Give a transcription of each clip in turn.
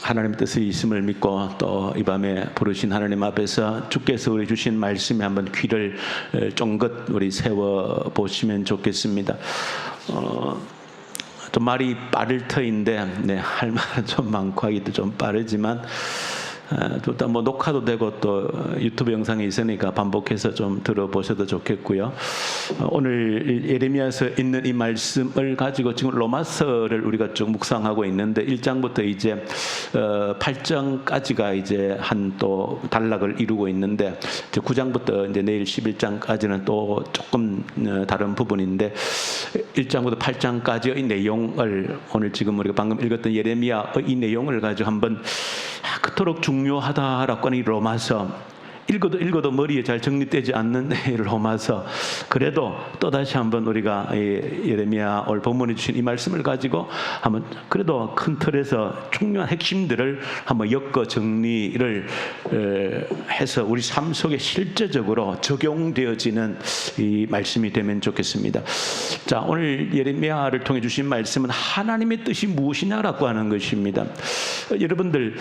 하나님 뜻이 있음을 믿고 또 이 밤에 부르신 하나님 앞에서 주께서 우리 주신 말씀에 한번 귀를 쫑긋 우리 세워 보시면 좋겠습니다. 좀 말이 빠를 터인데 할 말은 좀 많고 하기도 좀 빠르지만 일단 뭐 녹화도 되고 또 유튜브 영상이 있으니까 반복해서 좀 들어보셔도 좋겠고요. 오늘 예레미야서 있는 이 말씀을 가지고 지금 로마서를 우리가 쭉 묵상하고 있는데 1장부터 이제 8장까지가 이제 한 또 단락을 이루고 있는데 이제 9장부터 이제 내일 11장까지는 또 조금 다른 부분인데 1장부터 8장까지의 내용을 오늘 지금 우리가 방금 읽었던 예레미야의 이 내용을 가지고 한번 그토록 중요하다라고 하는 이 로마서 읽어도 머리에 잘 정리되지 않는 이 로마서 그래도 또다시 한번 우리가 예레미야 오늘 본문에 주신 이 말씀을 가지고 한번 그래도 큰 틀에서 중요한 핵심들을 한번 엮어 정리를 해서 우리 삶 속에 실제적으로 적용되어지는 이 말씀이 되면 좋겠습니다. 자, 오늘 예레미야를 통해 주신 말씀은 하나님의 뜻이 무엇이냐라고 하는 것입니다. 여러분들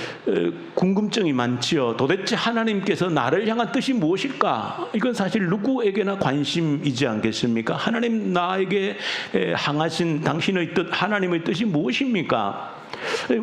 궁금증이 많지요. 도대체 하나님께서 나를 향한 뜻이 무엇일까? 이건 사실 누구에게나 관심이지 않겠습니까? 하나님 나에게 향하신 당신의 뜻, 하나님의 뜻이 무엇입니까?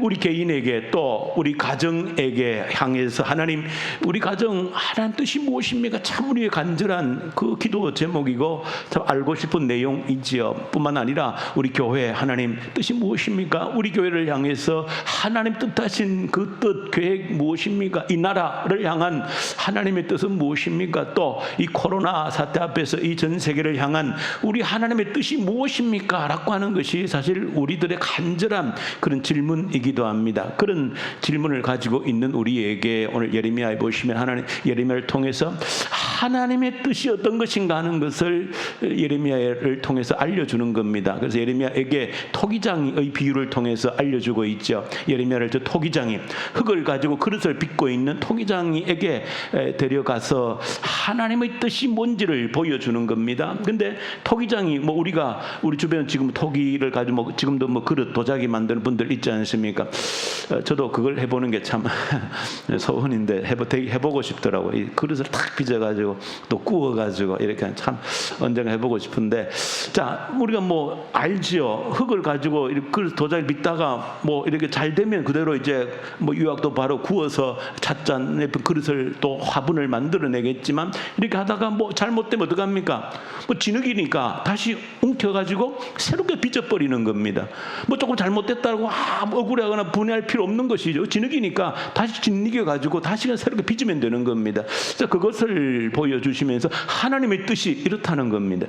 우리 개인에게 또 우리 가정에게 향해서 하나님 우리 가정 하나님 뜻이 무엇입니까? 참 우리의 간절한 그 기도 제목이고 참 알고 싶은 내용이지요. 뿐만 아니라 우리 교회 하나님 뜻이 무엇입니까? 우리 교회를 향해서 하나님 뜻하신 그 뜻 계획 무엇입니까? 이 나라를 향한 하나님의 뜻은 무엇입니까? 또 이 코로나 사태 앞에서 이 전 세계를 향한 우리 하나님의 뜻이 무엇입니까? 라고 하는 것이 사실 우리들의 간절한 그런 질문이기도 합니다. 그런 질문을 가지고 있는 우리에게 오늘 예레미야에 보시면 하나님 예레미야를 통해서 하나님의 뜻이 어떤 것인가 하는 것을 예레미야를 통해서 알려주는 겁니다. 그래서 예레미야에게 토기장의 비유를 통해서 알려주고 있죠. 예레미야를 저 토기장이 흙을 가지고 그릇을 빚고 있는 토기장이에게 데려가서 하나님의 뜻이 뭔지를 보여주는 겁니다. 근데 토기장이 뭐 우리가 우리 주변 지금 토기를 가지고 지금도 뭐 그릇 도자기 만드는 분들 있지 않습니까? 저도 그걸 해보는 게 참 소원인데 해보고 싶더라고요. 이 그릇을 탁 빚어가지고 또 구워가지고 이렇게 참 언젠가 해보고 싶은데 자 우리가 뭐 알지요. 흙을 가지고 이렇게 그릇 도자기 빚다가 뭐 이렇게 잘 되면 그대로 이제 뭐 유약도 바로 구워서 찻잔 예쁜 그릇을 또 화분을 만들어내겠지만 이렇게 하다가 뭐 잘못되면 어떡합니까? 뭐 진흙이니까 다시 웅켜가지고 새롭게 빚어버리는 겁니다. 뭐 조금 잘못됐다고 뭐 억울해하거나 분해할 필요 없는 것이죠. 진흙이니까 다시 짓이겨가지고 다시 새롭게 빚으면 되는 겁니다. 그래서 그것을 보여주시면서 하나님의 뜻이 이렇다는 겁니다.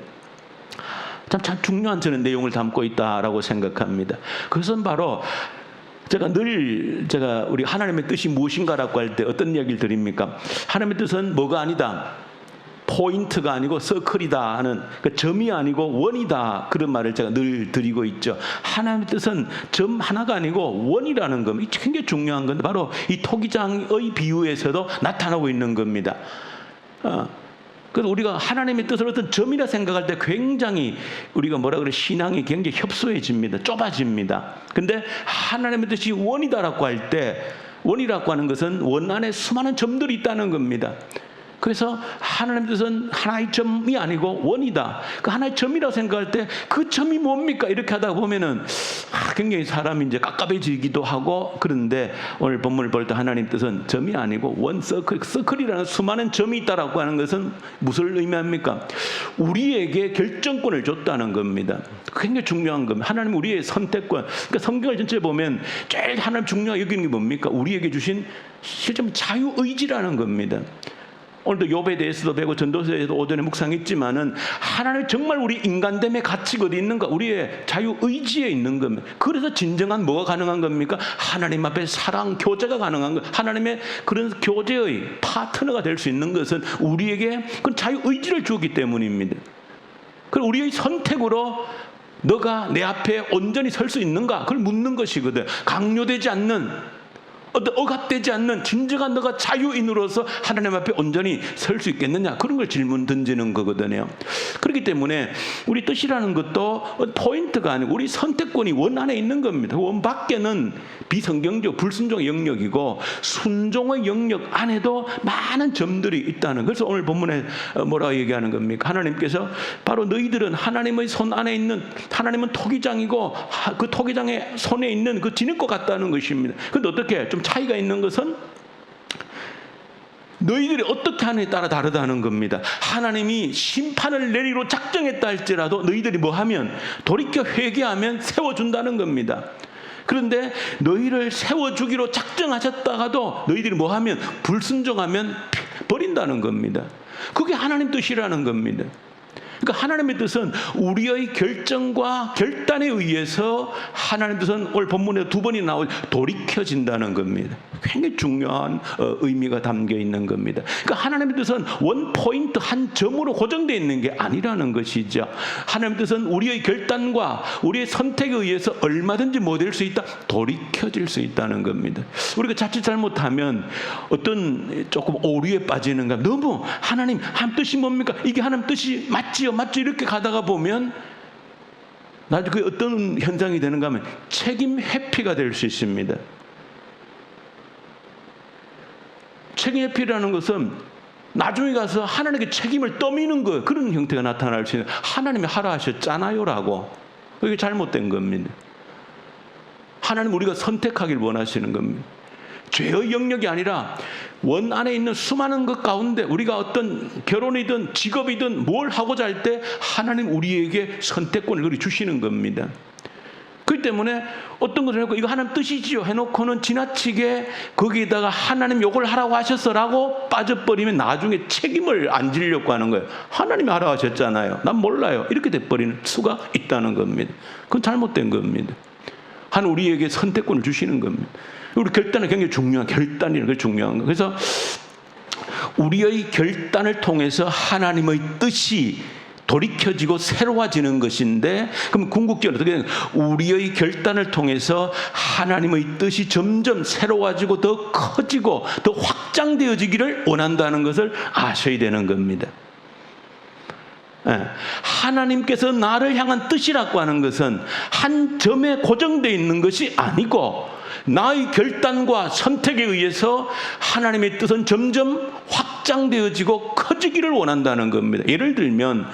참 중요한 저는 내용을 담고 있다라고 생각합니다. 그것은 바로 제가 우리 하나님의 뜻이 무엇인가라고 할 때 어떤 이야기를 드립니까? 하나님의 뜻은 뭐가 아니다. 포인트가 아니고 서클이다 하는 그 점이 아니고 원이다 그런 말을 제가 늘 드리고 있죠. 하나님의 뜻은 점 하나가 아니고 원이라는 겁니다. 이게 굉장히 중요한 건데 바로 이 토기장의 비유에서도 나타나고 있는 겁니다. 그래서 우리가 하나님의 뜻을 어떤 점이라 생각할 때 굉장히 우리가 신앙이 굉장히 협소해집니다. 좁아집니다. 근데 하나님의 뜻이 원이다라고 할 때 원이라고 하는 것은 원 안에 수많은 점들이 있다는 겁니다. 그래서 하나님의 뜻은 하나의 점이 아니고 원이다. 그 하나의 점이라고 생각할 때 그 점이 뭡니까? 이렇게 하다 보면은 굉장히 사람이 이제 깝깝해지기도 하고 그런데 오늘 본문을 볼 때 하나님 뜻은 점이 아니고 원 서클이라는 수많은 점이 있다라고 하는 것은 무엇을 의미합니까? 우리에게 결정권을 줬다는 겁니다. 굉장히 중요한 겁니다. 하나님 우리의 선택권. 그러니까 성경을 전체에 보면 제일 하나님 중요하게 여기는 게 뭡니까? 우리에게 주신 실제 자유의지라는 겁니다. 오늘도 욥에 대해서도 배우고 전도서에도 오전에 묵상했지만은 하나님 정말 우리 인간됨의 가치가 어디 있는가? 우리의 자유의지에 있는 겁니다. 그래서 진정한 뭐가 가능한 겁니까? 하나님 앞에 사랑, 교제가 가능한 것. 하나님의 그런 교제의 파트너가 될 수 있는 것은 우리에게 그 자유의지를 주었기 때문입니다. 그리고 우리의 선택으로 너가 내 앞에 온전히 설 수 있는가? 그걸 묻는 것이거든. 강요되지 않는 어떤 억압되지 않는 진정한 너가 자유인으로서 하나님 앞에 온전히 설 수 있겠느냐, 그런 걸 질문 던지는 거거든요. 그렇기 때문에 우리 뜻이라는 것도 포인트가 아니고 우리 선택권이 원 안에 있는 겁니다. 원 밖에는 비성경적 불순종의 영역이고 순종의 영역 안에도 많은 점들이 있다는. 그래서 오늘 본문에 뭐라고 얘기하는 겁니까? 하나님께서 바로 너희들은 하나님의 손 안에 있는, 하나님은 토기장이고 그 토기장의 손에 있는 그 지닐 것 같다는 것입니다. 근데 어떻게 좀 차이가 있는 것은 너희들이 어떻게 하느냐에 따라 다르다는 겁니다. 하나님이 심판을 내리로 작정했다 할지라도 너희들이 뭐 하면, 돌이켜 회개하면 세워준다는 겁니다. 그런데 너희를 세워주기로 작정하셨다가도 너희들이 뭐 하면, 불순종하면 버린다는 겁니다. 그게 하나님 뜻이라는 겁니다. 그러니까 하나님의 뜻은 우리의 결정과 결단에 의해서 하나님의 뜻은 오늘 본문에 두 번이 나오고 돌이켜진다는 겁니다. 굉장히 중요한 의미가 담겨 있는 겁니다. 그러니까 하나님의 뜻은 원 포인트 한 점으로 고정되어 있는 게 아니라는 것이죠. 하나님의 뜻은 우리의 결단과 우리의 선택에 의해서 얼마든지 뭐 될 수 있다? 돌이켜질 수 있다는 겁니다. 우리가 자칫 잘못하면 어떤 조금 오류에 빠지는가, 너무 하나님 뜻이 뭡니까? 이게 하나님 뜻이 맞지요? 맞죠? 이렇게 가다가 보면 나중에 그게 어떤 현상이 되는가 하면 책임 회피가 될 수 있습니다. 책임 회피라는 것은 나중에 가서 하나님께 책임을 떠미는 거예요. 그런 형태가 나타날 수 있는, 하나님이 하라 하셨잖아요 라고. 그게 잘못된 겁니다. 하나님 우리가 선택하길 원하시는 겁니다. 죄의 영역이 아니라 원 안에 있는 수많은 것 가운데 우리가 어떤 결혼이든 직업이든 뭘 하고자 할 때 하나님 우리에게 선택권을 주시는 겁니다. 그렇기 때문에 어떤 것을 해놓고 이거 하나님 뜻이지요 해놓고는 지나치게 거기에다가 하나님 요걸 하라고 하셨어라고 빠져버리면 나중에 책임을 안 지려고 하는 거예요. 하나님이 하라고 하셨잖아요. 난 몰라요. 이렇게 돼버리는 수가 있다는 겁니다. 그건 잘못된 겁니다. 하나님 우리에게 선택권을 주시는 겁니다. 우리 결단은 굉장히 중요한, 결단이라는 게 중요한 거예요. 그래서 우리의 결단을 통해서 하나님의 뜻이 돌이켜지고 새로워지는 것인데, 그럼 궁극적으로 어떻게 되는 거예요? 우리의 결단을 통해서 하나님의 뜻이 점점 새로워지고 더 커지고 더 확장되어지기를 원한다는 것을 아셔야 되는 겁니다. 하나님께서 나를 향한 뜻이라고 하는 것은 한 점에 고정되어 있는 것이 아니고 나의 결단과 선택에 의해서 하나님의 뜻은 점점 확장되어지고 커지기를 원한다는 겁니다. 예를 들면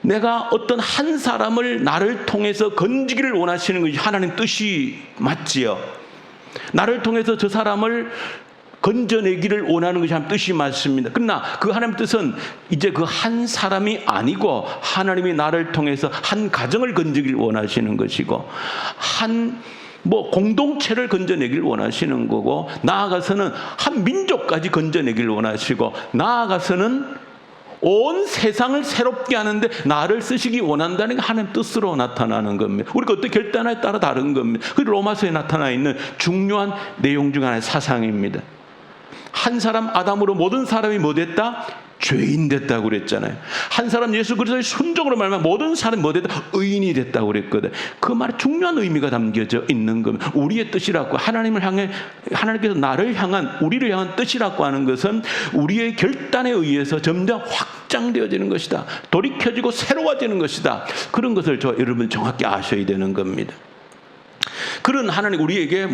내가 어떤 한 사람을 나를 통해서 건지기를 원하시는 것이 하나님 뜻이 맞지요. 나를 통해서 저 사람을 건져내기를 원하는 것이 하나님 뜻이 맞습니다. 그러나 그 하나님 뜻은 이제 그 한 사람이 아니고 하나님이 나를 통해서 한 가정을 건지기를 원하시는 것이고 공동체를 건져내기를 원하시는 거고, 나아가서는 한 민족까지 건져내기를 원하시고, 나아가서는 온 세상을 새롭게 하는데 나를 쓰시기 원한다는 게 하나님 뜻으로 나타나는 겁니다. 우리가 어떻게 결단에 따라 다른 겁니다. 그게 로마서에 나타나 있는 중요한 내용 중 하나의 사상입니다. 한 사람 아담으로 모든 사람이 뭐 됐다? 죄인 됐다고 그랬잖아요. 한 사람 예수 그리스도의 순종으로 말하면 모든 사람이 뭐 됐다? 의인이 됐다고 그랬거든. 그 말에 중요한 의미가 담겨져 있는 겁니다. 우리의 뜻이라고, 하나님을 향해, 하나님께서 나를 향한, 우리를 향한 뜻이라고 하는 것은 우리의 결단에 의해서 점점 확장되어지는 것이다. 돌이켜지고 새로워지는 것이다. 그런 것을 여러분 정확히 아셔야 되는 겁니다. 그런 하나님 우리에게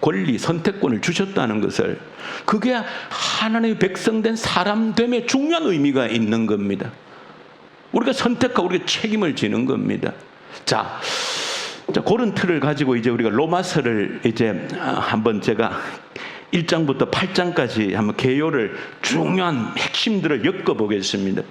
권리, 선택권을 주셨다는 것을, 그게 하나님의 백성된 사람됨에 중요한 의미가 있는 겁니다. 우리가 선택하고 우리가 책임을 지는 겁니다. 자, 그런 틀을 가지고 이제 우리가 로마서를 이제 한번 제가 1장부터 8장까지 한번 개요를 중요한 핵심들을 엮어보겠습니다.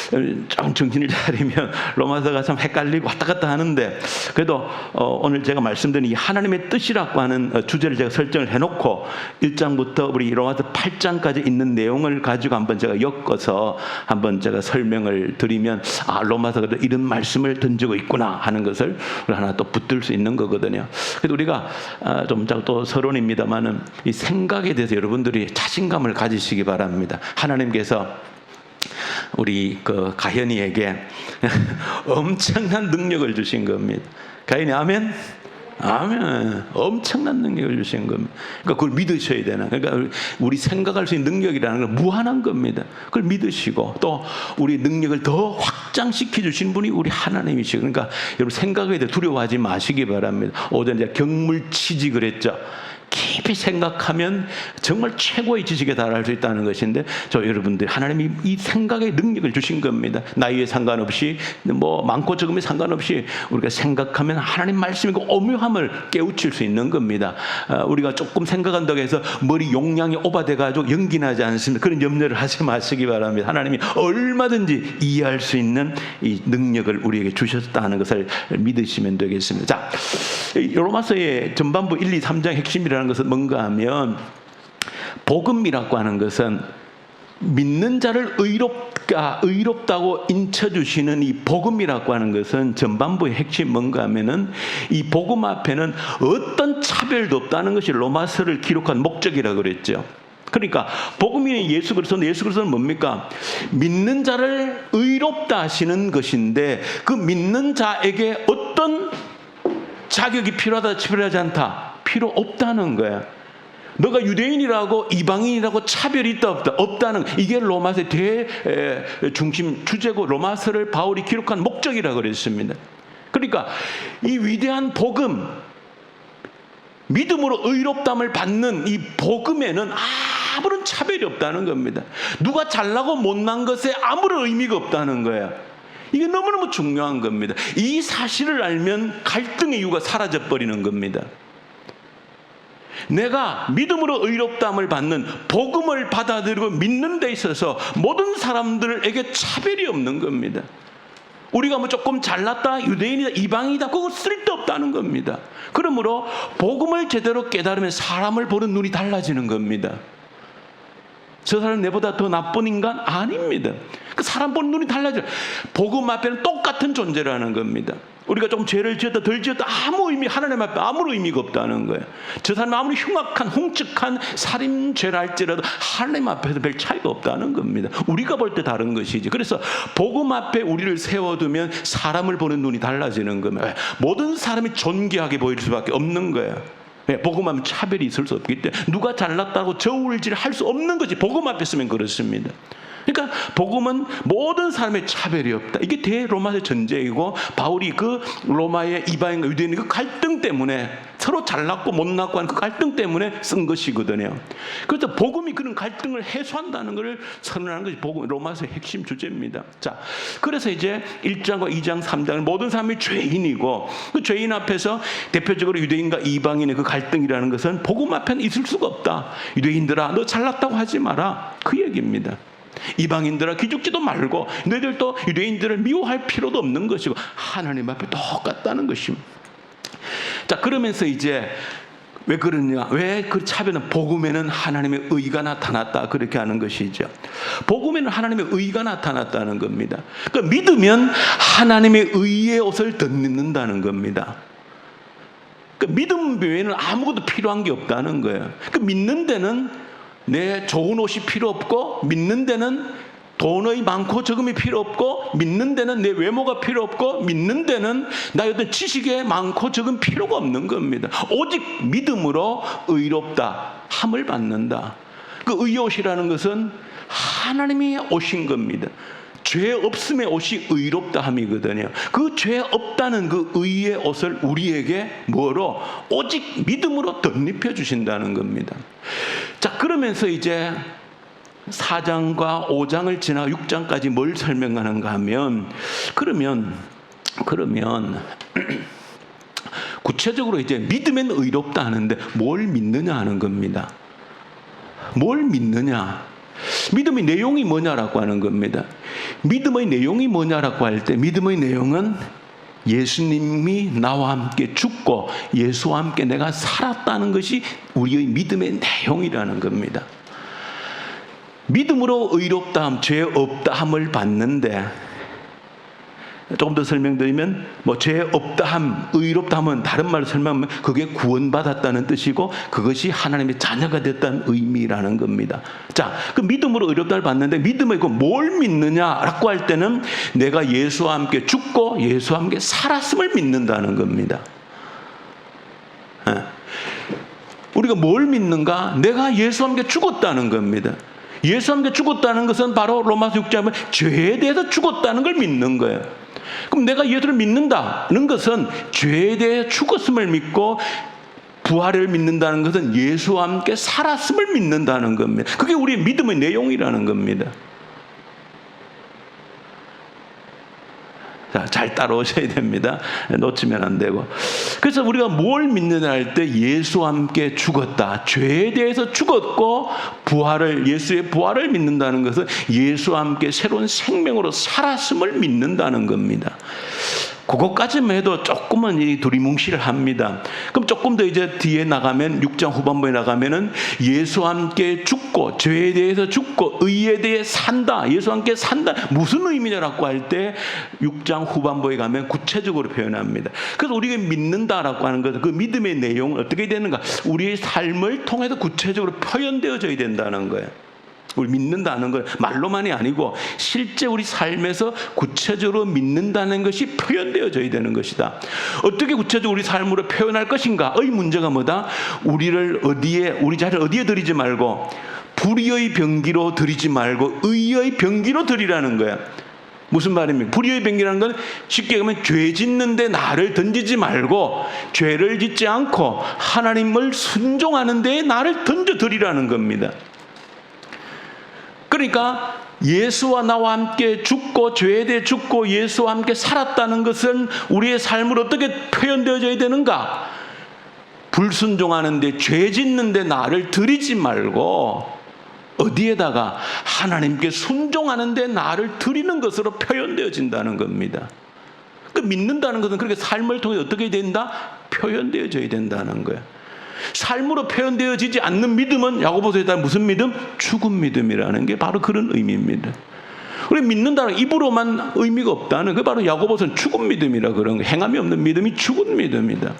좀 정신을 차리면 로마서가 참 헷갈리고 왔다 갔다 하는데, 그래도 오늘 제가 말씀드린 이 하나님의 뜻이라고 하는 주제를 제가 설정을 해놓고 1장부터 우리 로마서 8장까지 있는 내용을 가지고 한번 제가 엮어서 한번 제가 설명을 드리면, 로마서가 이런 말씀을 던지고 있구나 하는 것을 우리 하나 또 붙들 수 있는 거거든요. 그래도 우리가 좀 또 서론입니다만은 이 생각에 대해서 여러분들이 자신감을 가지시기 바랍니다. 하나님께서 우리 그 가현이에게 엄청난 능력을 주신 겁니다. 가현이 아멘? 아멘. 엄청난 능력을 주신 겁니다. 그러니까 그걸 믿으셔야 되나. 그러니까 우리 생각할 수 있는 능력이라는 건 무한한 겁니다. 그걸 믿으시고 또 우리 능력을 더 확장시켜 주신 분이 우리 하나님이시고, 그러니까 여러분 생각에 대해 두려워하지 마시기 바랍니다. 오전에 경물치직을 했죠. 깊이 생각하면 정말 최고의 지식에 달할 수 있다는 것인데, 저 여러분들 하나님이 이 생각의 능력을 주신 겁니다. 나이에 상관없이 뭐 많고 적음에 상관없이 우리가 생각하면 하나님 말씀이고 오묘함을 깨우칠 수 있는 겁니다. 우리가 조금 생각한다고 해서 머리 용량이 오바돼 가지고 연기 나지 않습니다. 그런 염려를 하지 마시기 바랍니다. 하나님이 얼마든지 이해할 수 있는 이 능력을 우리에게 주셨다는 것을 믿으시면 되겠습니다. 자, 로마서의 전반부 1, 2, 3장 핵심이라는 것은 뭔가 하면, 복음이라고 하는 것은 믿는 자를 의롭다고 인쳐주시는 이 복음이라고 하는 것은 전반부의 핵심 뭔가 하면은, 이 복음 앞에는 어떤 차별도 없다는 것이 로마서를 기록한 목적이라고 그랬죠. 그러니까 복음이 예수 그리스도는 뭡니까? 믿는 자를 의롭다 하시는 것인데, 그 믿는 자에게 어떤 자격이 필요하다, 필요하지 않다, 필요 없다는 거야. 너가 유대인이라고 이방인이라고 차별이 있다 없다, 없다는, 이게 로마서의 대중심 주제고 로마서를 바울이 기록한 목적이라고 그랬습니다. 그러니까 이 위대한 복음, 믿음으로 의롭담을 받는 이 복음에는 아무런 차별이 없다는 겁니다. 누가 잘나고 못난 것에 아무런 의미가 없다는 거야. 이게 너무너무 중요한 겁니다. 이 사실을 알면 갈등의 이유가 사라져버리는 겁니다. 내가 믿음으로 의롭다함을 받는 복음을 받아들이고 믿는 데 있어서 모든 사람들에게 차별이 없는 겁니다. 우리가 뭐 조금 잘났다, 유대인이다, 이방이다, 그거 쓸데없다는 겁니다. 그러므로 복음을 제대로 깨달으면 사람을 보는 눈이 달라지는 겁니다. 저 사람 내보다 더 나쁜 인간? 아닙니다. 그 사람 보는 눈이 달라져요. 복음 앞에는 똑같은 존재라는 겁니다. 우리가 좀 죄를 지었다 덜 지었다 하나님 앞에 아무런 의미가 없다는 거예요. 저 사람이 아무리 흉악한 훔측한 살인죄를 할지라도 하나님 앞에서 별 차이가 없다는 겁니다. 우리가 볼 때 다른 것이지. 그래서 복음 앞에 우리를 세워두면 사람을 보는 눈이 달라지는 겁니다. 모든 사람이 존귀하게 보일 수밖에 없는 거예요. 복음하면 차별이 있을 수 없기 때문에 누가 잘났다고 저울질 할 수 없는 거지. 복음 앞에 쓰면 그렇습니다. 그러니까 복음은 모든 사람의 차별이 없다. 이게 대로마의 전제이고, 바울이 그 로마의 이방인과 유대인의 그 갈등 때문에, 서로 잘났고 못났고 하는 그 갈등 때문에 쓴 것이거든요. 그래서 복음이 그런 갈등을 해소한다는 것을 선언하는 것이 복음, 로마서의 핵심 주제입니다. 자, 그래서 이제 1장과 2장, 3장은 모든 사람이 죄인이고, 그 죄인 앞에서 대표적으로 유대인과 이방인의 그 갈등이라는 것은 복음 앞에는 있을 수가 없다. 유대인들아, 너 잘났다고 하지 마라. 그 얘기입니다. 이방인들아, 기죽지도 말고 너희들도 유대인들을 미워할 필요도 없는 것이고 하나님 앞에 똑같다는 것입니다. 자, 그러면서 이제 왜 그러냐, 왜 그 차별은 복음에는 하나님의 의가 나타났다, 그렇게 하는 것이죠. 복음에는 하나님의 의가 나타났다는 겁니다. 그러니까 믿으면 하나님의 의의 옷을 덧입는다는 겁니다. 그러니까 믿음 외에는 아무것도 필요한 게 없다는 거예요. 그러니까 믿는 데는 내 좋은 옷이 필요 없고, 믿는 데는 돈의 많고 적음이 필요 없고, 믿는 데는 내 외모가 필요 없고, 믿는 데는 나의 어떤 지식에 많고 적은 필요가 없는 겁니다. 오직 믿음으로 의롭다 함을 받는다. 그 의의 옷이라는 것은 하나님이 오신 겁니다. 죄 없음의 옷이 의롭다 함이거든요. 그 죄 없다는 그 의의 옷을 우리에게 뭐로? 오직 믿음으로 덧입혀 주신다는 겁니다. 자, 그러면서 이제 4장과 5장을 지나 6장까지 뭘 설명하는가 하면, 그러면 구체적으로 이제 믿으면 의롭다 하는데 뭘 믿느냐 하는 겁니다. 뭘 믿느냐? 믿음의 내용이 뭐냐라고 하는 겁니다. 믿음의 내용이 뭐냐라고 할 때, 믿음의 내용은 예수님이 나와 함께 죽고 예수와 함께 내가 살았다는 것이 우리의 믿음의 내용이라는 겁니다. 믿음으로 의롭다함, 죄 없다함을 받는데, 조금 더 설명드리면 죄 없다함, 의롭다함은 다른 말로 설명하면 그게 구원받았다는 뜻이고, 그것이 하나님의 자녀가 됐다는 의미라는 겁니다. 자, 그 믿음으로 의롭다를 받는데, 믿음의 뭘 믿느냐라고 할 때는 내가 예수와 함께 죽고 예수와 함께 살았음을 믿는다는 겁니다. 우리가 뭘 믿는가? 내가 예수와 함께 죽었다는 겁니다. 예수와 함께 죽었다는 것은 바로 로마서 6장에 보면 죄에 대해서 죽었다는 걸 믿는 거예요. 그럼 내가 예수를 믿는다는 것은 죄에 대해 죽었음을 믿고 부활을 믿는다는 것은 예수와 함께 살았음을 믿는다는 겁니다. 그게 우리의 믿음의 내용이라는 겁니다. 자, 잘 따라오셔야 됩니다. 놓치면 안 되고. 그래서 우리가 뭘 믿느냐 할 때 예수와 함께 죽었다. 죄에 대해서 죽었고 예수의 부활을 믿는다는 것은 예수와 함께 새로운 생명으로 살았음을 믿는다는 겁니다. 그것까지만 해도 조금은 이 두리뭉실합니다. 그럼 조금 더 이제 뒤에 나가면 6장 후반부에 나가면은 예수와 함께 죽고 죄에 대해서 죽고 의에 대해 산다. 예수와 함께 산다. 무슨 의미냐라고 할 때 6장 후반부에 가면 구체적으로 표현합니다. 그래서 우리가 믿는다라고 하는 것은 그 믿음의 내용은 어떻게 되는가? 우리의 삶을 통해서 구체적으로 표현되어져야 된다는 거예요. 우리 믿는다는 건 말로만이 아니고 실제 우리 삶에서 구체적으로 믿는다는 것이 표현되어져야 되는 것이다. 어떻게 구체적으로 우리 삶으로 표현할 것인가의 문제가 뭐다? 우리 자리를 어디에 드리지 말고 불의의 병기로 드리지 말고 의의 병기로 드리라는 거야. 무슨 말입니까? 불의의 병기라는 건 쉽게 가면 죄 짓는데 나를 던지지 말고 죄를 짓지 않고 하나님을 순종하는 데에 나를 던져드리라는 겁니다. 그러니까 예수와 나와 함께 죽고 죄에 대해 죽고 예수와 함께 살았다는 것은 우리의 삶으로 어떻게 표현되어져야 되는가? 불순종하는데 죄 짓는데 나를 드리지 말고 어디에다가 하나님께 순종하는데 나를 드리는 것으로 표현되어진다는 겁니다. 그 믿는다는 것은 그렇게 삶을 통해 어떻게 된다? 표현되어져야 된다는 거예요. 삶으로 표현되어지지 않는 믿음은 야고보서에 따른 무슨 믿음? 죽은 믿음이라는 게 바로 그런 의미입니다. 우리 믿는다는 입으로만 의미가 없다는 그 바로 야고보서는 죽은 믿음이라 그런 거. 행함이 없는 믿음이 죽은 믿음이다.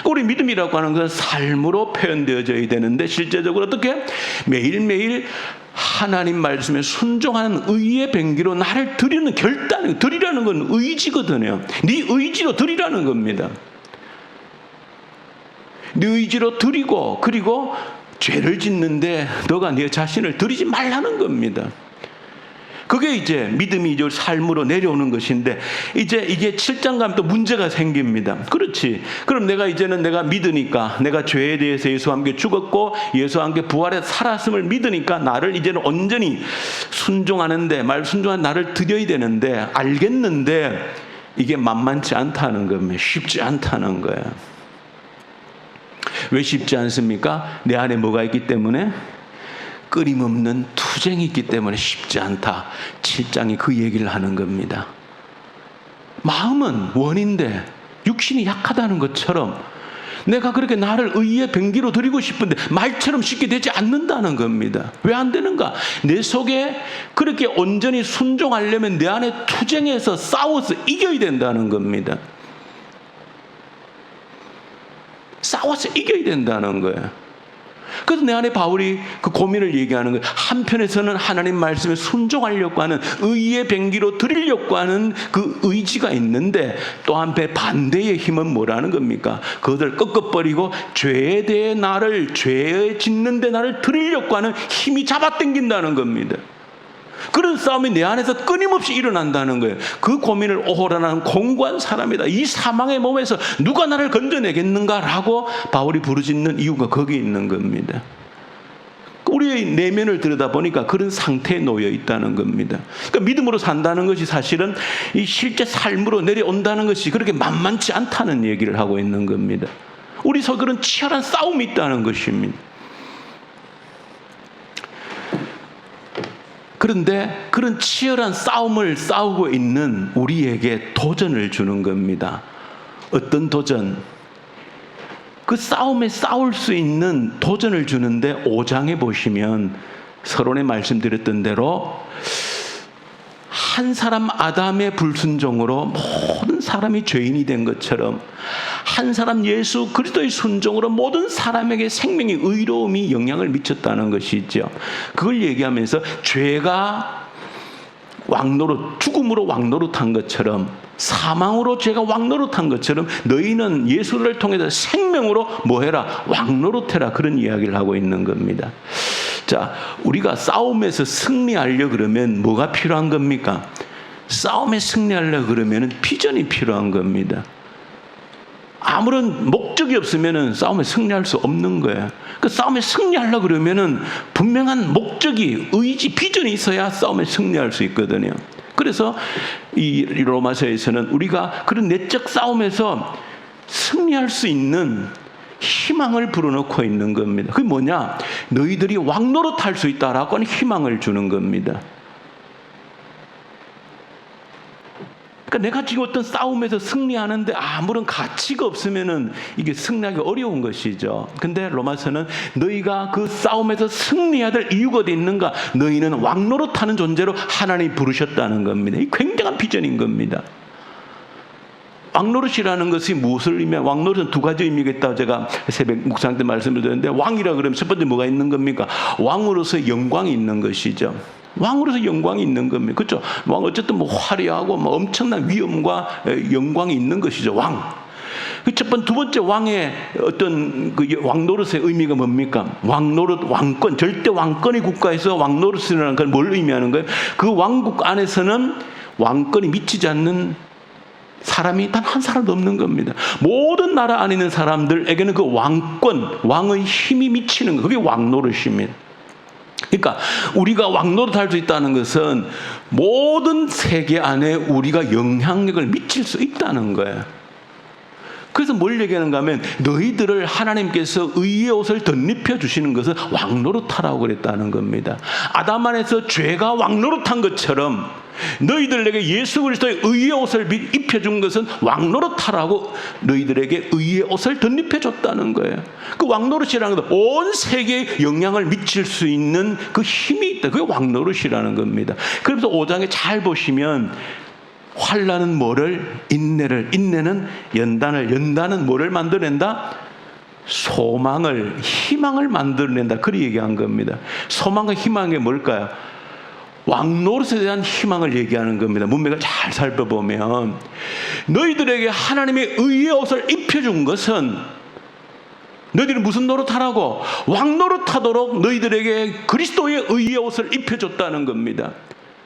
우리 믿음이라고 하는 것은 삶으로 표현되어져야 되는데 실제적으로 어떻게? 매일매일 하나님 말씀에 순종하는 의의 병기로 나를 드리는 결단, 드리라는 건 의지거든요. 네 의지로 드리라는 겁니다. 네 의지로 드리고 그리고 죄를 짓는데 너가 네 자신을 드리지 말라는 겁니다. 그게 이제 믿음이 이제 삶으로 내려오는 것인데 이제 이게 7장 가면 또 문제가 생깁니다. 그렇지. 그럼 이제는 내가 믿으니까 내가 죄에 대해서 예수와 함께 죽었고 예수와 함께 부활해 살았음을 믿으니까 나를 이제는 온전히 순종하는데 순종한 나를 드려야 되는데 알겠는데 이게 만만치 않다는 겁니다. 쉽지 않다는 거예요. 왜 쉽지 않습니까? 내 안에 뭐가 있기 때문에? 끊임없는 투쟁이 있기 때문에 쉽지 않다. 7장이 그 얘기를 하는 겁니다. 마음은 원인데 육신이 약하다는 것처럼 내가 그렇게 나를 의의 병기로 드리고 싶은데 말처럼 쉽게 되지 않는다는 겁니다. 왜 안 되는가? 내 속에 그렇게 온전히 순종하려면 내 안에 투쟁해서 싸워서 이겨야 된다는 겁니다. 싸워서 이겨야 된다는 거예요. 그래서 내 안에 바울이 그 고민을 얘기하는 거예요. 한편에서는 하나님 말씀에 순종하려고 하는 의의 병기로 드리려고 하는 그 의지가 있는데 또 한편 반대의 힘은 뭐라는 겁니까? 그것을 꺾어버리고 죄에 대해 죄에 짓는 데 나를 드리려고 하는 힘이 잡아당긴다는 겁니다. 그런 싸움이 내 안에서 끊임없이 일어난다는 거예요. 그 고민을 오호라는 공고한 사람이다. 이 사망의 몸에서 누가 나를 건져내겠는가라고 바울이 부르짖는 이유가 거기 있는 겁니다. 우리의 내면을 들여다보니까 그런 상태에 놓여 있다는 겁니다. 그러니까 믿음으로 산다는 것이 사실은 이 실제 삶으로 내려온다는 것이 그렇게 만만치 않다는 얘기를 하고 있는 겁니다. 우리 속에 그런 치열한 싸움이 있다는 것입니다. 그런데 그런 치열한 싸움을 싸우고 있는 우리에게 도전을 주는 겁니다. 어떤 도전? 그 싸움에 싸울 수 있는 도전을 주는데 5장에 보시면 서론에 말씀드렸던 대로 한 사람 아담의 불순종으로 모든 사람이 죄인이 된 것처럼 한 사람 예수 그리스도의 순종으로 모든 사람에게 생명의 의로움이 영향을 미쳤다는 것이죠. 그걸 얘기하면서 죄가 왕노릇, 죽음으로 왕노릇한 것처럼, 사망으로 죄가 왕노릇한 것처럼 너희는 예수를 통해서 생명으로 뭐해라? 왕노릇해라. 그런 이야기를 하고 있는 겁니다. 자, 우리가 싸움에서 승리하려 그러면 뭐가 필요한 겁니까? 싸움에 승리하려 그러면 비전이 필요한 겁니다. 아무런 목적이 없으면 싸움에 승리할 수 없는 거예요. 그 싸움에 승리하려 그러면 분명한 목적이, 의지, 비전이 있어야 싸움에 승리할 수 있거든요. 그래서 이 로마서에서는 우리가 그런 내적 싸움에서 승리할 수 있는 희망을 불어넣고 있는 겁니다. 그게 뭐냐? 너희들이 왕노릇할 수 있다라고 하는 희망을 주는 겁니다. 그러니까 내가 지금 어떤 싸움에서 승리하는데 아무런 가치가 없으면은 이게 승리하기 어려운 것이죠. 근데 로마서는 너희가 그 싸움에서 승리해야 될 이유가 어디 있는가? 너희는 왕노릇하는 존재로 하나님이 부르셨다는 겁니다. 이 굉장한 비전인 겁니다. 왕노릇이라는 것이 무엇을 의미하냐? 왕노릇은 두 가지 의미가 있다고 제가 새벽 묵상 때 말씀을 드렸는데, 왕이라 그러면 첫 번째 뭐가 있는 겁니까? 왕으로서 영광이 있는 것이죠. 왕으로서 영광이 있는 겁니다. 그렇죠? 왕 어쨌든 뭐 화려하고 뭐 엄청난 위엄과 영광이 있는 것이죠. 왕. 첫 번째, 두 번째 왕의 어떤 그 왕노릇의 의미가 뭡니까? 왕노릇, 왕권, 절대 왕권의 국가에서 왕노릇이라는 건 뭘 의미하는 거예요? 그 왕국 안에서는 왕권이 미치지 않는 사람이 단 한 사람도 없는 겁니다. 모든 나라 안에 있는 사람들에게는 그 왕권, 왕의 힘이 미치는 거, 그게 왕노릇입니다. 그러니까 우리가 왕노릇할 수 있다는 것은 모든 세계 안에 우리가 영향력을 미칠 수 있다는 거예요. 그래서 뭘 얘기하는가 하면 너희들을 하나님께서 의의 옷을 덧입혀 주시는 것은 왕노릇하라고 그랬다는 겁니다. 아담 안에서 죄가 왕노릇한 것처럼 너희들에게 예수 그리스도의 의의 옷을 입혀준 것은 왕노릇하라고 너희들에게 의의 옷을 덧입혀 줬다는 거예요. 그 왕노릇이라는 것은 온 세계에 영향을 미칠 수 있는 그 힘이 있다. 그게 왕노릇이라는 겁니다. 그래서 5장에 잘 보시면 환난은 뭐를? 인내를, 인내는 연단을, 연단은 뭐를 만들어낸다? 소망을, 희망을 만들어낸다. 그렇게 얘기한 겁니다. 소망과 희망이 뭘까요? 왕노릇에 대한 희망을 얘기하는 겁니다. 문맥을 잘 살펴보면 너희들에게 하나님의 의의 옷을 입혀준 것은 너희들이 무슨 노릇하라고? 왕노릇하도록 너희들에게 그리스도의 의의 옷을 입혀줬다는 겁니다.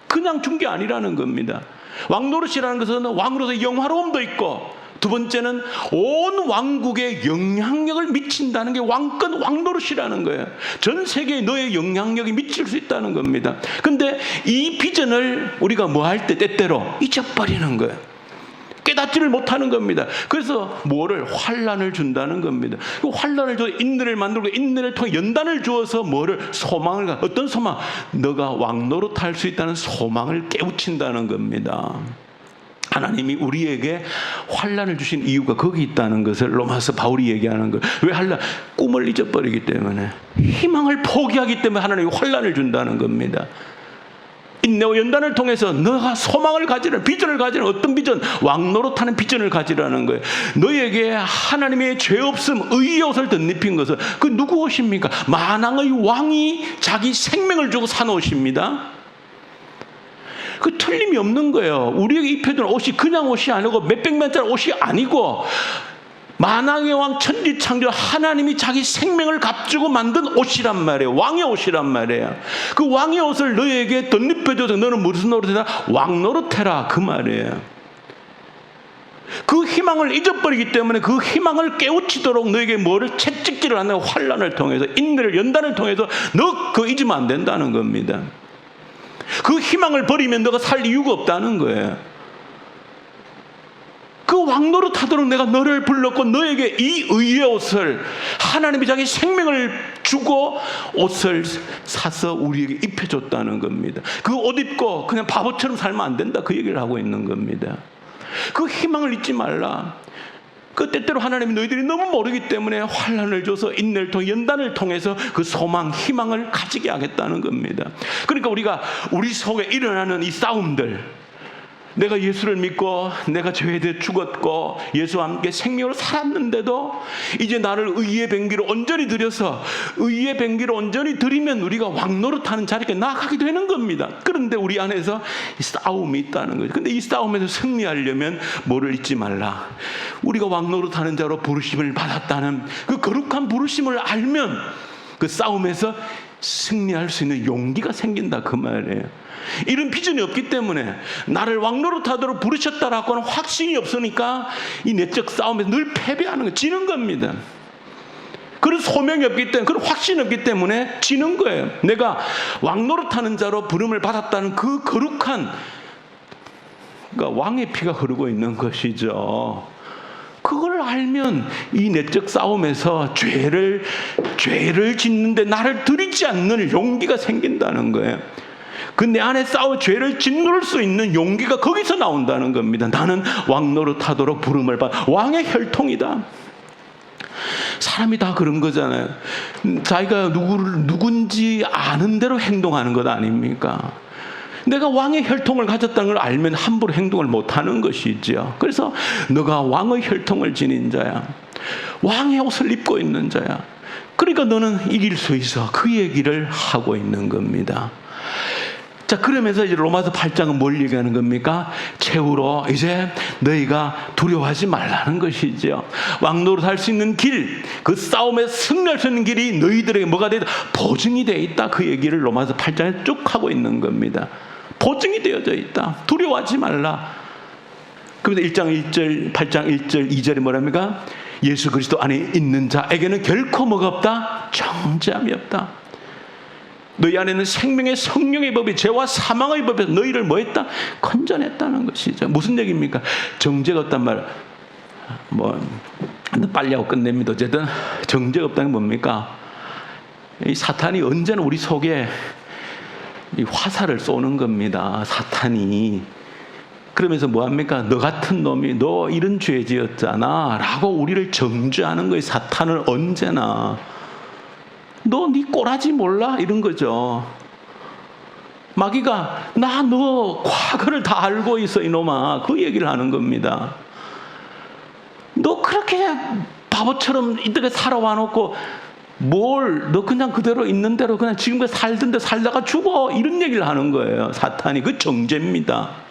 그냥 준 게 아니라는 겁니다. 왕노릇이라는 것은 왕으로서 영화로움도 있고, 두 번째는 온 왕국에 영향력을 미친다는 게 왕권, 왕노릇이라는 거예요. 전 세계에 너의 영향력이 미칠 수 있다는 겁니다. 근데 이 비전을 우리가 뭐 할 때 때때로 잊어버리는 거예요. 깨닫지를 못하는 겁니다. 그래서 뭐를? 환난을 준다는 겁니다. 그 환난을 줘 인내를 만들고, 인내를 통해 연단을 주어서 뭐를? 소망을, 어떤 소망? 너가 왕노릇할 수 있다는 소망을 깨우친다는 겁니다. 하나님이 우리에게 환난을 주신 이유가 거기 있다는 것을 로마서 바울이 얘기하는 거예요. 왜 환난? 꿈을 잊어버리기 때문에, 희망을 포기하기 때문에 하나님이 환난을 준다는 겁니다. 인내와 연단을 통해서 너가 소망을 가지라, 비전을 가지라. 어떤 비전? 왕노릇하는 비전을 가지라는 거예요. 너에게 하나님의 죄 없음, 의의 옷을 덧입힌 것은 그 누구 옷입니까? 만왕의 왕이 자기 생명을 주고 산 옷입니다. 그 틀림이 없는 거예요. 우리에게 입혀준 옷이 그냥 옷이 아니고 몇백만짜리 옷이 아니고 만왕의 왕 천지창조 하나님이 자기 생명을 값주고 만든 옷이란 말이에요. 왕의 옷이란 말이에요. 그 왕의 옷을 너에게 덧입혀줘서 너는 무슨 노릇해라? 왕노릇해라, 그 말이에요. 그 희망을 잊어버리기 때문에 그 희망을 깨우치도록 너에게 뭐를 채찍질을 하는 환난을 통해서, 인내를, 연단을 통해서 너 그거 잊으면 안 된다는 겁니다. 그 희망을 버리면 너가 살 이유가 없다는 거예요. 그 왕노릇하도록 내가 너를 불렀고 너에게 이 의의 옷을, 하나님이 자기 생명을 주고 옷을 사서 우리에게 입혀줬다는 겁니다. 그 옷 입고 그냥 바보처럼 살면 안 된다, 그 얘기를 하고 있는 겁니다. 그 희망을 잊지 말라. 그 때때로 하나님이 너희들이 너무 모르기 때문에 환난을 줘서 인내를 통해, 연단을 통해서 그 소망, 희망을 가지게 하겠다는 겁니다. 그러니까 우리가 우리 속에 일어나는 이 싸움들, 내가 예수를 믿고 내가 죄에 대해 죽었고 예수와 함께 생명으로 살았는데도 이제 나를 의의 병기로 온전히 들여서 의의 병기로 온전히 들이면 우리가 왕노릇하는 자리에 나아가게 되는 겁니다. 그런데 우리 안에서 이 싸움이 있다는 거죠. 근데 이 싸움에서 승리하려면 뭐를 잊지 말라. 우리가 왕노릇하는 자로 부르심을 받았다는 그 거룩한 부르심을 알면 그 싸움에서 승리할 수 있는 용기가 생긴다 그 말이에요. 이런 비전이 없기 때문에 나를 왕노릇하도록 부르셨다라고 하는 확신이 없으니까 이 내적 싸움에서 늘 패배하는 거, 지는 겁니다. 그런 소명이 없기 때문에, 그런 확신이 없기 때문에 지는 거예요. 내가 왕노릇하는 자로 부름을 받았다는 그 거룩한, 그러니까 왕의 피가 흐르고 있는 것이죠. 그걸 알면 이 내적 싸움에서 죄를 짓는데 나를 들이지 않는 용기가 생긴다는 거예요. 그 내 안에 싸워 죄를 짓누를 수 있는 용기가 거기서 나온다는 겁니다. 나는 왕노릇하도록 부름을 받아 왕의 혈통이다. 사람이 다 그런 거잖아요. 자기가 누군지 아는 대로 행동하는 것 아닙니까? 내가 왕의 혈통을 가졌다는 걸 알면 함부로 행동을 못하는 것이죠. 그래서 너가 왕의 혈통을 지닌 자야, 왕의 옷을 입고 있는 자야, 그러니까 너는 이길 수 있어. 그 얘기를 하고 있는 겁니다. 자, 그러면서 이제 로마서 8장은 뭘 얘기하는 겁니까? 최후로 이제 너희가 두려워하지 말라는 것이죠. 왕노릇할 수 있는 길, 그 싸움에 승리할 수 있는 길이 너희들에게 뭐가 되어 있다? 보증이 되어 있다. 그 얘기를 로마서 8장에 쭉 하고 있는 겁니다. 보증이 되어져 있다. 두려워하지 말라. 그런데 1장 1절, 8장 1절, 2절이 뭐랍니까? 예수 그리스도 안에 있는 자에게는 결코 뭐가 없다? 정죄함이 없다. 너희 안에는 생명의 성령의 법이 죄와 사망의 법에서 너희를 뭐 했다? 건져냈다는 것이죠. 무슨 얘기입니까? 정죄가 없단 말, 빨리 하고 끝냅니다. 어쨌든 정죄가 없다는 게 뭡니까? 이 사탄이 언제나 우리 속에 이 화살을 쏘는 겁니다. 사탄이. 그러면서 뭐합니까? 너 같은 놈이 너 이런 죄 지었잖아 라고 우리를 정죄하는 거예요. 사탄은 언제나. 너 네 꼬라지 몰라? 이런 거죠. 마귀가 나 너 과거를 다 알고 있어 이놈아, 그 얘기를 하는 겁니다. 너 그렇게 바보처럼 이렇게 살아와 놓고 너 그냥 그대로 있는 대로 그냥 지금까지 살던 데 살다가 죽어, 이런 얘기를 하는 거예요. 사탄이. 그 정죄입니다.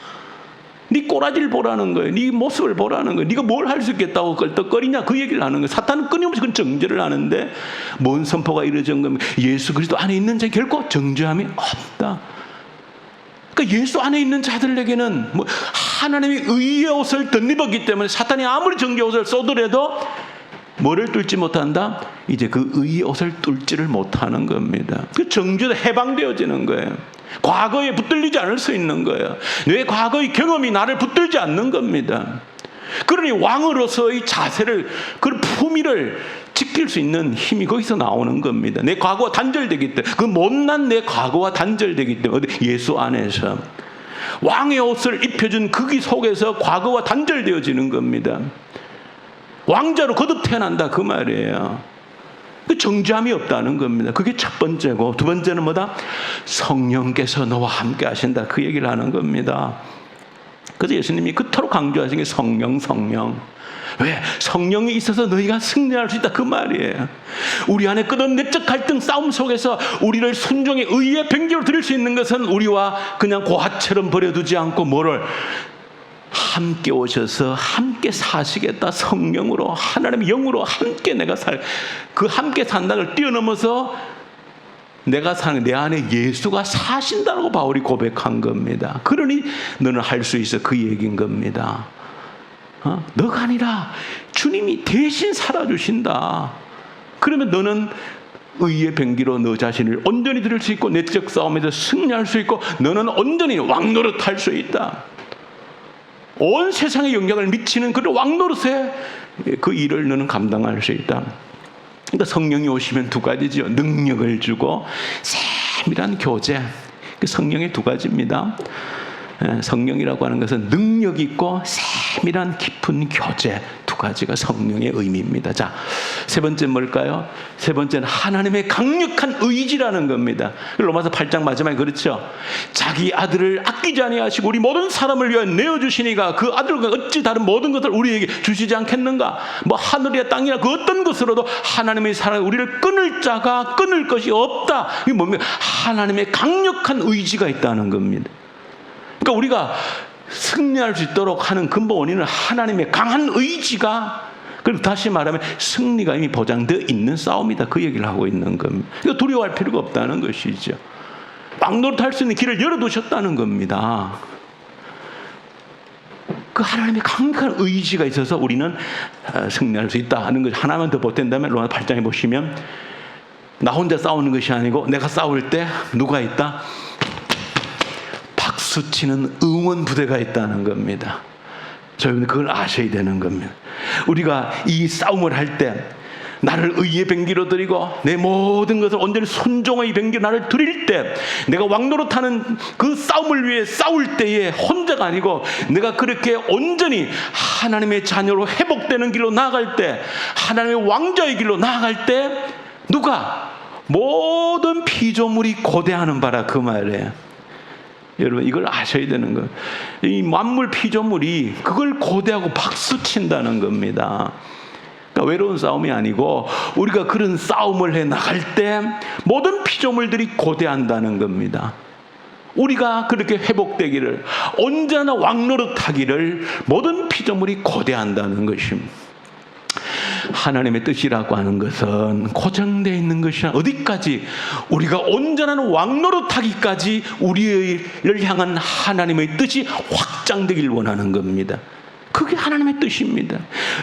네 꼬라지를 보라는 거예요. 네 모습을 보라는 거예요. 네가 뭘 할 수 있겠다고 껄떡거리냐, 그 얘기를 하는 거예요. 사탄은 끊임없이 그 정죄를 하는데 뭔 선포가 이루어진 겁니까? 예수 그리스도 안에 있는 자 결코 정죄함이 없다. 그러니까 예수 안에 있는 자들에게는 하나님이 의의 옷을 덧입었기 때문에 사탄이 아무리 정죄 옷을 쏘더라도 뭐를 뚫지 못한다? 이제 그 의의 옷을 뚫지를 못하는 겁니다. 그 정죄도 해방되어지는 거예요. 과거에 붙들리지 않을 수 있는 거예요. 내 과거의 경험이 나를 붙들지 않는 겁니다. 그러니 왕으로서의 자세를, 그 품위를 지킬 수 있는 힘이 거기서 나오는 겁니다. 내 과거와 단절되기 때문에, 그 못난 내 과거와 단절되기 때문에 예수 안에서 왕의 옷을 입혀준 그 속에서 과거와 단절되어지는 겁니다. 왕자로 거듭 태어난다 그 말이에요. 그 정죄함이 없다는 겁니다. 그게 첫 번째고, 두 번째는 뭐다? 성령께서 너와 함께 하신다, 그 얘기를 하는 겁니다. 그래서 예수님이 그토록 강조하신 게 성령. 왜? 성령이 있어서 너희가 승리할 수 있다 그 말이에요. 우리 안에 끝없는 내적 갈등 싸움 속에서 우리를 순종의 의의 병기로 드릴 수 있는 것은 우리와 그냥 고아처럼 버려두지 않고 뭐를? 함께 오셔서 함께 사시겠다. 성령으로, 하나님의 영으로 함께 내가 그 함께 산다는 걸 뛰어넘어서 내가 사는 내 안에 예수가 사신다고 바울이 고백한 겁니다. 그러니 너는 할 수 있어, 그 얘기인 겁니다. 너가 아니라 주님이 대신 살아주신다. 그러면 너는 의의 병기로 너 자신을 온전히 들을 수 있고 내적 싸움에서 승리할 수 있고 너는 온전히 왕노릇할 수 있다. 온 세상에 영향을 미치는 그 왕노릇의 그 일을 너는 감당할 수 있다. 그러니까 성령이 오시면 두 가지죠. 능력을 주고 세밀한 교제. 그 성령의 두 가지입니다. 성령이라고 하는 것은 능력 있고 세밀한 깊은 교제, 두 두 가지가 성령의 의미입니다. 자, 세 번째 뭘까요? 세 번째는 하나님의 강력한 의지라는 겁니다. 로마서 8장 마지막에 그렇죠. 자기 아들을 아끼지 아니하시고 우리 모든 사람을 위하여 내어주시니가 그 아들과 어찌 다른 모든 것을 우리에게 주시지 않겠는가? 뭐 하늘이나 땅이나 그 어떤 것으로도 하나님의 사랑 우리를 끊을 자가 끊을 것이 없다. 이게 뭡니까? 하나님의 강력한 의지가 있다는 겁니다. 그러니까 우리가 승리할 수 있도록 하는 근본 원인은 하나님의 강한 의지가, 그리고 다시 말하면 승리가 이미 보장되어 있는 싸움이다. 그 얘기를 하고 있는 겁니다. 그러니까 두려워할 필요가 없다는 것이죠. 왕노릇할 수 있는 길을 열어두셨다는 겁니다. 그 하나님의 강력한 의지가 있어서 우리는 승리할 수 있다 하는 것. 하나만 더 보탠다면 로마 8장에 보시면 나 혼자 싸우는 것이 아니고 내가 싸울 때 누가 있다? 박수치는 응원 부대가 있다는 겁니다. 저희는 그걸 아셔야 되는 겁니다. 우리가 이 싸움을 할 때 나를 의의 병기로 드리고 내 모든 것을 온전히 순종의 병기로 나를 드릴 때, 내가 왕노릇하는 그 싸움을 위해 싸울 때에 혼자가 아니고 내가 그렇게 온전히 하나님의 자녀로 회복되는 길로 나아갈 때, 하나님의 왕자의 길로 나아갈 때 누가? 모든 피조물이 고대하는 바라 그 말이에요. 여러분 이걸 아셔야 되는 거예요. 이 만물 피조물이 그걸 고대하고 박수친다는 겁니다. 그러니까 외로운 싸움이 아니고 우리가 그런 싸움을 해 나갈 때 모든 피조물들이 고대한다는 겁니다. 우리가 그렇게 회복되기를, 언제나 왕노릇하기를 모든 피조물이 고대한다는 것입니다. 하나님의 뜻이라고 하는 것은 고정되어 있는 것이 어디까지? 우리가 온전한 왕노릇하기까지 우리를 향한 하나님의 뜻이 확장되길 원하는 겁니다. 그게 하나님의 뜻입니다.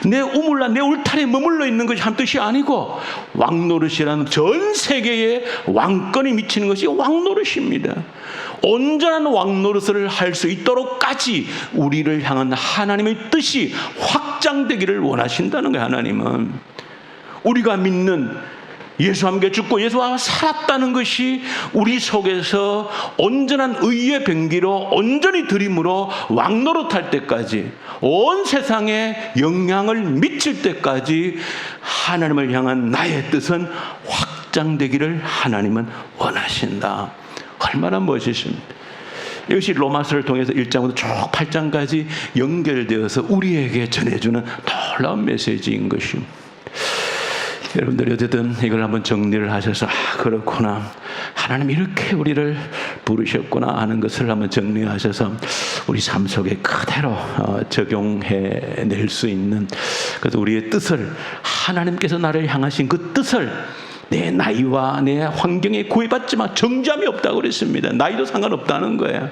내 우물나 내 울타리에 머물러 있는 것이 한 뜻이 아니고 왕노릇이라는 전 세계에 왕권이 미치는 것이 왕노릇입니다. 온전한 왕노릇을 할 수 있도록까지 우리를 향한 하나님의 뜻이 확장되기를 원하신다는 거예요. 하나님은 우리가 믿는 예수와 함께 죽고 예수와 살았다는 것이 우리 속에서 온전한 의의 병기로 온전히 드림으로 왕노릇할 때까지, 온 세상에 영향을 미칠 때까지 하나님을 향한 나의 뜻은 확장되기를 하나님은 원하신다. 얼마나 멋지십니까? 이것이 로마서를 통해서 1장부터 쭉 8장까지 연결되어서 우리에게 전해주는 놀라운 메시지인 것입니다. 여러분들이 어쨌든 이걸 한번 정리를 하셔서 그렇구나, 하나님 이렇게 우리를 부르셨구나 하는 것을 한번 정리하셔서 우리 삶 속에 그대로 적용해낼 수 있는, 그래서 우리의 뜻을, 하나님께서 나를 향하신 그 뜻을 내 나이와 내 환경에 구애받지만 정죄함이 없다고 그랬습니다. 나이도 상관없다는 거예요.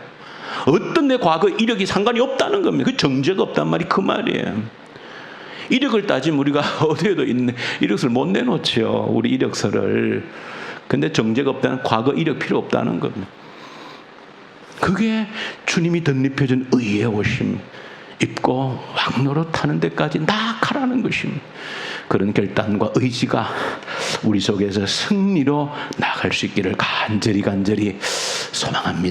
어떤 내 과거 이력이 상관이 없다는 겁니다. 그 정죄가 없단 말이 그 말이에요. 이력을 따지면 우리가 어디에도 있는 이력서를 못 내놓죠. 우리 이력서를. 근데 정죄가 없다는, 과거 이력 필요 없다는 겁니다. 그게 주님이 덧입혀준 의의 옷임, 입고 왕노릇하는 데까지 나아가라는 것입니다. 그런 결단과 의지가 우리 속에서 승리로 나아갈 수 있기를 간절히 소망합니다.